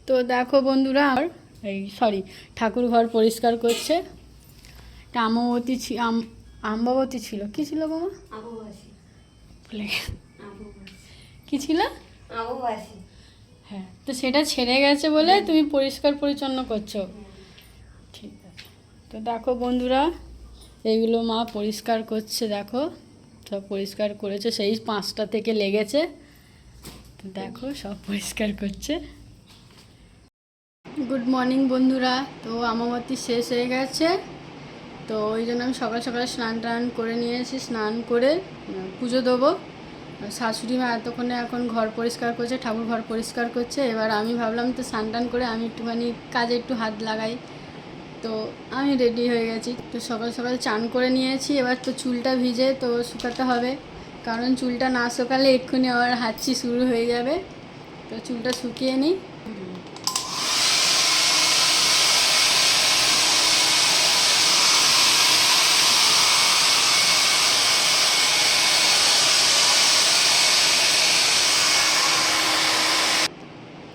তো দেখো বন্ধুরা, ঠাকুর ঘর পরিষ্কার করছে। আম্বাবতী ছিল, কি ছিল বাবা? কি ছিল? হ্যাঁ, তো সেটা ছেড়ে গেছে বলে তুমি পরিষ্কার পরিচ্ছন্ন করছো। ঠিক আছে। তো দেখো বন্ধুরা, এইগুলো মা পরিষ্কার করছে। দেখো সব পরিষ্কার করেছে, সেই 5টা থেকে লেগেছে। তো দেখো সব পরিষ্কার করছে। গুড মর্নিং বন্ধুরা। তো আমাবতী শেষ হয়ে গেছে, তো ওই জন্য আমি সকাল সকাল স্নান টান করে নিয়েছি। স্নান করে পুজো দেবো। শাশুড়ি মা এতক্ষণে এখন ঘর পরিষ্কার করছে, ঠাকুর ঘর পরিষ্কার করছে। এবার আমি ভাবলাম তো স্নান টান করে আমি একটুখানি কাজে একটু হাত লাগাই। তো আমি রেডি হয়ে গেছি। তো সকাল সকাল চান করে নিয়েছি। এবার তো চুলটা ভিজে তো শুকাতে হবে, কারণ চুলটা না শুকালে এক্ষুনি আবার হাঁচি শুরু হয়ে যাবে। তো চুলটা শুকিয়ে নিই।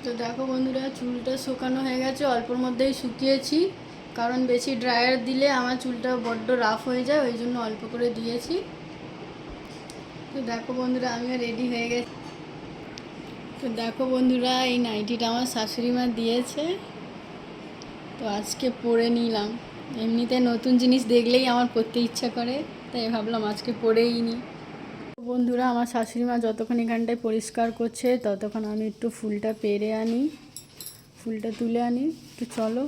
তো দেখো বন্ধুরা, চুলটা শুকানো হয়ে গেছে, অল্পর মধ্যেই শুকিয়েছি। কারণ বেশি ড্রায়ার দিলে আমার চুলটা বড্ড রাফ হয়ে যায়, ওই জন্য অল্প করে দিয়েছি। তো দেখো বন্ধুরা, আমিও রেডি হয়ে গেছি। তো দেখো বন্ধুরা, এই নাইটিটা আমার শাশুড়ি মা দিয়েছে, তো আজকে পরে নিলাম। এমনিতে নতুন জিনিস দেখলেই আমার পরতে ইচ্ছা করে, তাই ভাবলাম আজকে পরেই নিই। বন্ধুরা, আমার শাশুড়ি মা যতক্ষণ এখানটায় পরিষ্কার করছে ততক্ষণ আমি একটু ফুলটা পেরে আনি, ফুলটা তুলে আনি। একটু চলো।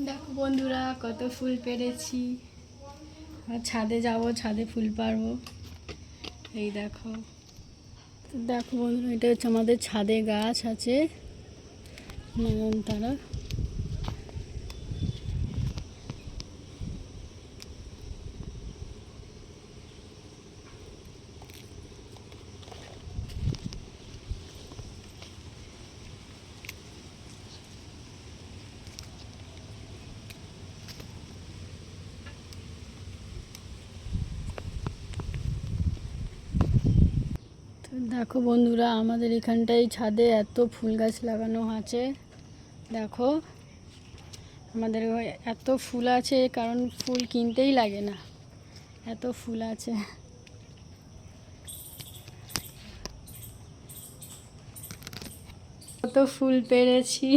দেখো বন্ধুরা, কত ফুল পেরেছি। আর ছাদে যাব, ছাদে ফুল পারবো। এই দেখো। তো দেখো বন্ধুরা, এটা হচ্ছে আমাদের ছাদে গাছ আছে, নয়নতারা। দেখো বন্ধুরা, আমাদের এখানটায় ছাদে এত ফুল গাছ লাগানো আছে। দেখো আমাদের এত ফুল আছে, কারণ ফুল কিনতেই লাগে না, এত ফুল আছে। কত ফুল পেরেছি।